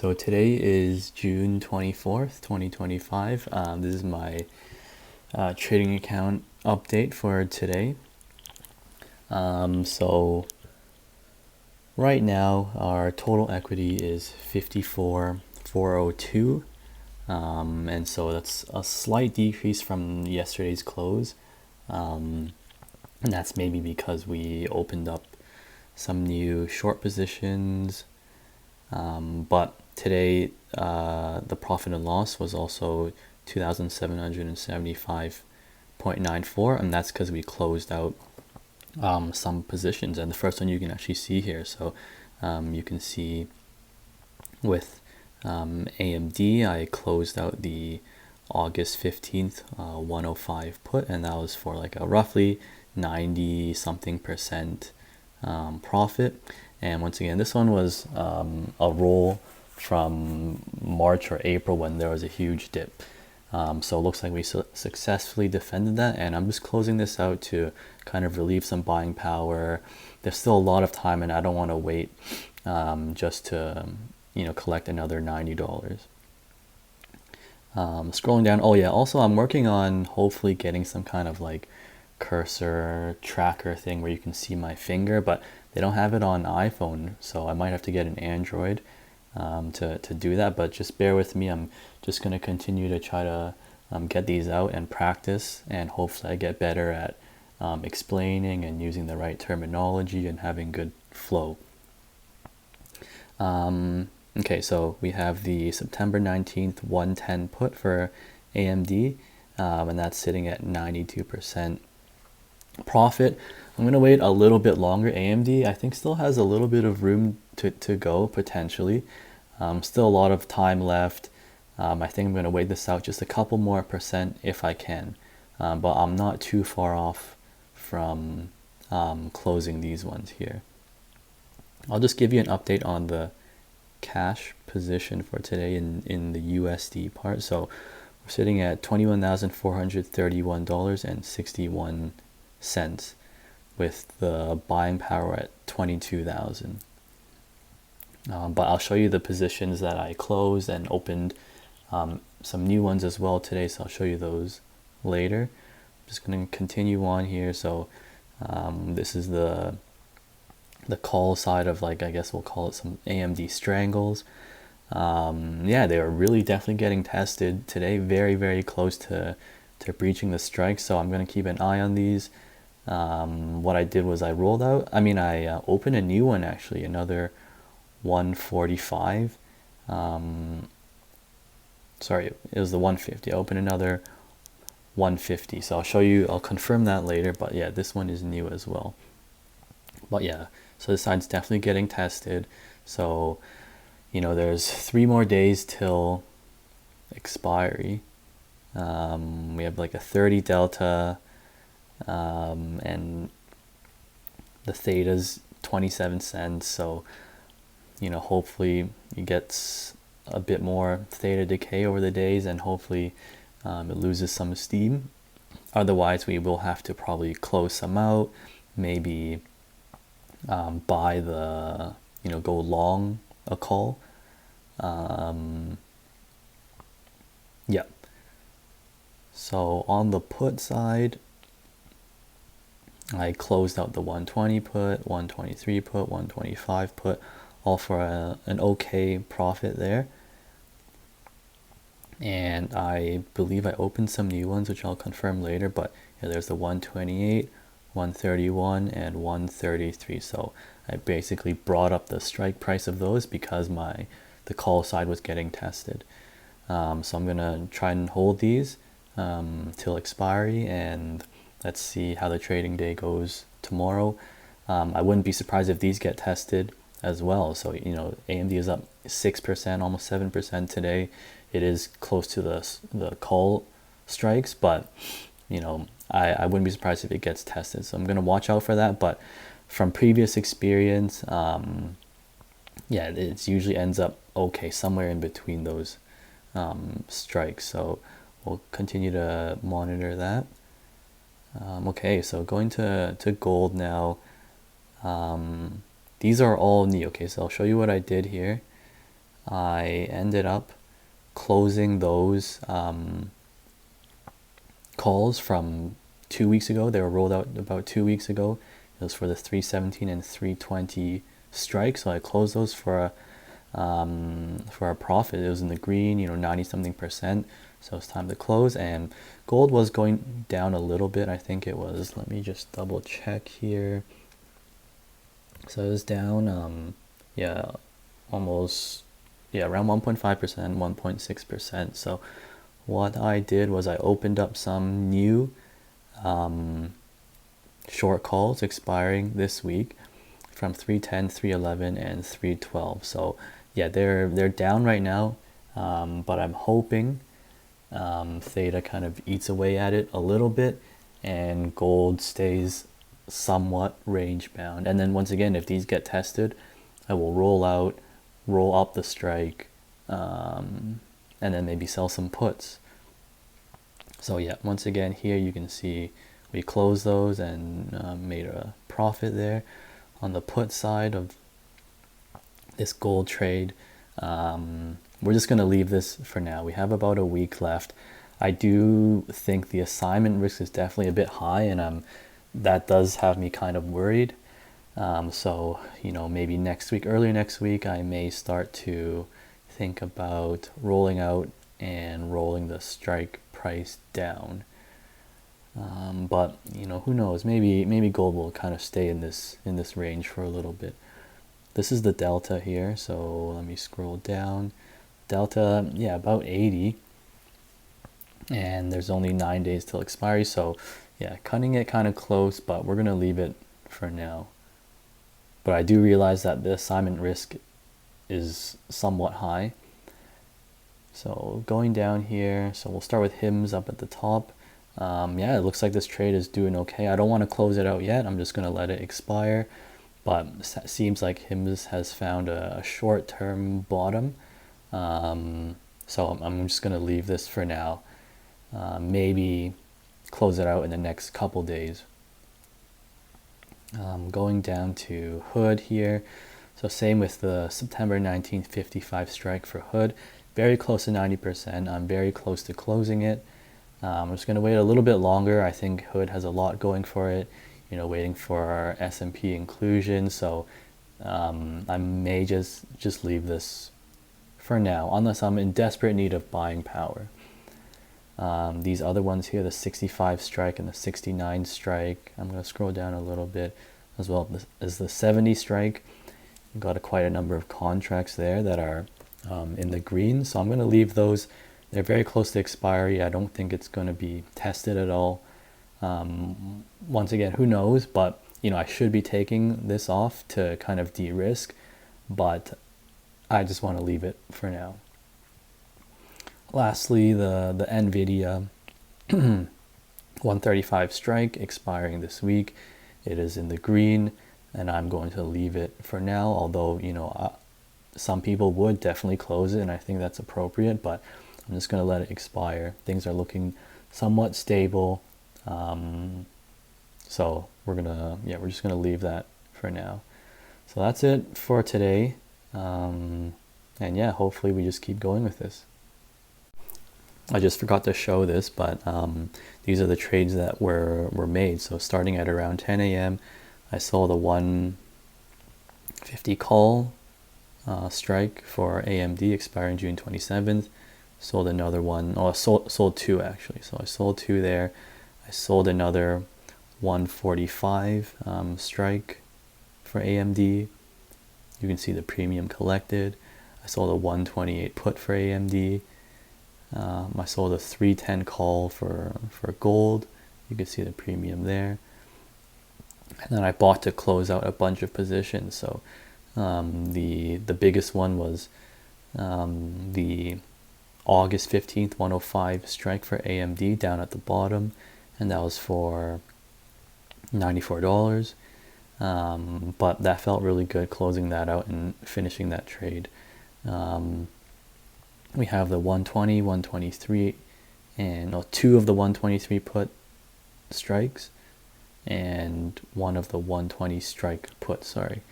So today is June 24th, 2025. This is my trading account update for today. So right now our total equity is 54,402. And so that's a slight decrease from yesterday's close. And that's maybe because we opened up some new short positions. But today, the profit and loss was also 2,775.94, and that's because we closed out some positions. And the first one you can actually see here. So you can see with AMD, I closed out the August 15th 105 put, and that was for like a roughly 90 something percent profit. And once again, this one was a roll from March or April when there was a huge dip. So it looks like we successfully defended that, and I'm just closing this out to kind of relieve some buying power. There's still a lot of time, and I don't want to wait just to collect another $90. Scrolling down, oh yeah, also I'm working on hopefully getting some kind of like cursor tracker thing where you can see my finger, but they don't have it on iPhone, so I might have to get an Android to do that. But just bear with me. I'm just going to continue to try to get these out and practice, and hopefully I get better at explaining and using the right terminology and having good flow. Okay, so we have the September 19th 110 put for AMD, and that's sitting at 92% profit. I'm going to wait a little bit longer. AMD, I think, still has a little bit of room to go potentially. Still a lot of time left. I think I'm going to wait this out just a couple more percent if I can. But I'm not too far off from closing these ones here. I'll just give you an update on the cash position for today in the USD part. So we're sitting at $21,431.61 with the buying power at 22,000. But I'll show you the positions that I closed and opened some new ones as well today, so I'll show you those later. I'm just going to continue on here. So this is the call side of, like, I guess we'll call it some AMD strangles. Yeah, they are really definitely getting tested today, very, very close to breaching the strike. So I'm going to keep an eye on these. What I did was I opened a new one, actually, another 145. Sorry, it was the 150. I opened another 150. So I'll confirm that later. But yeah, this one is new as well. But yeah, so this side's definitely getting tested. So, there's 3 more days till expiry. We have like a 30 delta, and the theta's 27 cents. So, hopefully it gets a bit more theta decay over the days, and hopefully it loses some steam. Otherwise, we will have to probably close some out, maybe buy the, go long a call. Yeah. So on the put side, I closed out the 120 put, 123 put, 125 put, all for an okay profit there. And I believe I opened some new ones, which I'll confirm later. But yeah, there's the 128, 131, and 133. So I basically brought up the strike price of those because the call side was getting tested. So I'm gonna try and hold these till expiry, and let's see how the trading day goes tomorrow. I wouldn't be surprised if these get tested as well. So AMD is up 6%, almost 7% today. It is close to the call strikes, but I wouldn't be surprised if it gets tested. So I'm gonna watch out for that. But from previous experience, yeah, it usually ends up okay somewhere in between those strikes. So we'll continue to monitor that. Okay, so going to gold now. These are all new. Okay, so I'll show you what I did here. I ended up closing those calls from 2 weeks ago. They were rolled out about 2 weeks ago. It was for the 317 and 320 strike. So I closed those for a profit. It was in the green, 90 something percent. So it's time to close. And gold was going down a little bit. I think it was, let me just double check here. So it was down, yeah, almost, yeah, around 1.5%, 1.6%. So what I did was I opened up some new short calls expiring this week from 310, 311, and 312. So yeah, they're down right now, but I'm hoping theta kind of eats away at it a little bit and gold stays somewhat range bound. And then once again, if these get tested, I will roll up the strike, and then maybe sell some puts. So yeah, once again here you can see we closed those and made a profit there. On the put side of this gold trade, we're just going to leave this for now. We have about a week left. I do think the assignment risk is definitely a bit high, and that does have me kind of worried. So, maybe next week, early next week, I may start to think about rolling out and rolling the strike price down. But who knows? Maybe gold will kind of stay in this range for a little bit. This is the delta here, so let me scroll down. Delta, yeah, about 80, and there's only 9 days till expiry. So yeah, cutting it kind of close, but we're gonna leave it for now. But I do realize that the assignment risk is somewhat high. So going down here, so we'll start with HIMS up at the top. Yeah, it looks like this trade is doing okay. I don't want to close it out yet. I'm just going to let it expire. But it seems like HIMS has found a short-term bottom. So I'm just going to leave this for now. Maybe close it out in the next couple days. Going down to Hood here. So same with the September 1955 strike for Hood. Very close to 90%. I'm very close to closing it. I'm just going to wait a little bit longer. I think Hood has a lot going for it, waiting for our S&P inclusion. So I may just leave this for now, unless I'm in desperate need of buying power. These other ones here, the 65 strike and the 69 strike, I'm going to scroll down a little bit, as well as the 70 strike. You've got quite a number of contracts there that are in the green. So I'm going to leave those. They're very close to expiry. I don't think it's going to be tested at all. Once again, who knows? But, I should be taking this off to kind of de-risk. But I just want to leave it for now. Lastly, the NVDA 135 strike expiring this week. It is in the green, and I'm going to leave it for now. Although, some people would definitely close it, and I think that's appropriate. But I'm just going to let it expire. Things are looking somewhat stable. So we're just going to leave that for now. So that's it for today. And yeah, hopefully we just keep going with this. I just forgot to show this, but these are the trades that were made. So starting at around 10 a.m., I saw the 150 call strike for AMD expiring June 27th. Sold another one. Oh, I sold two actually. So I sold two there. I sold another 145 strike for AMD. You can see the premium collected. I sold a 128 put for AMD. I sold a 310 call for gold. You can see the premium there. And then I bought to close out a bunch of positions. So the biggest one was the August 15th 105 strike for AMD down at the bottom, and that was for $94. But that felt really good closing that out and finishing that trade. We have the 120, 123, and two of the 123 put strikes, and one of the 120 strike put, sorry.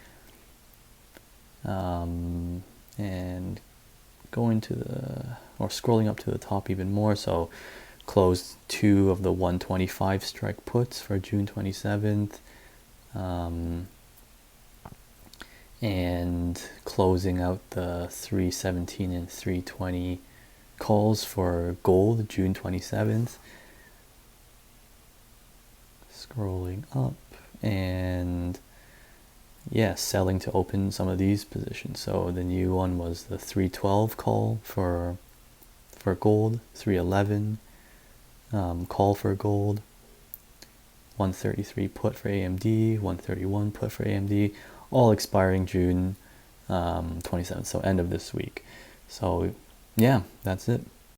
And going to the, or scrolling up to the top even more, so closed 2 of the 125 strike puts for June 27th, and closing out the 317 and 320 calls for gold June 27th. Scrolling up, and yeah, selling to open some of these positions. So the new one was the 312 call for gold, 311 call for gold, 133 put for AMD, 131 put for AMD, all expiring June 27th, so end of this week. So yeah, that's it.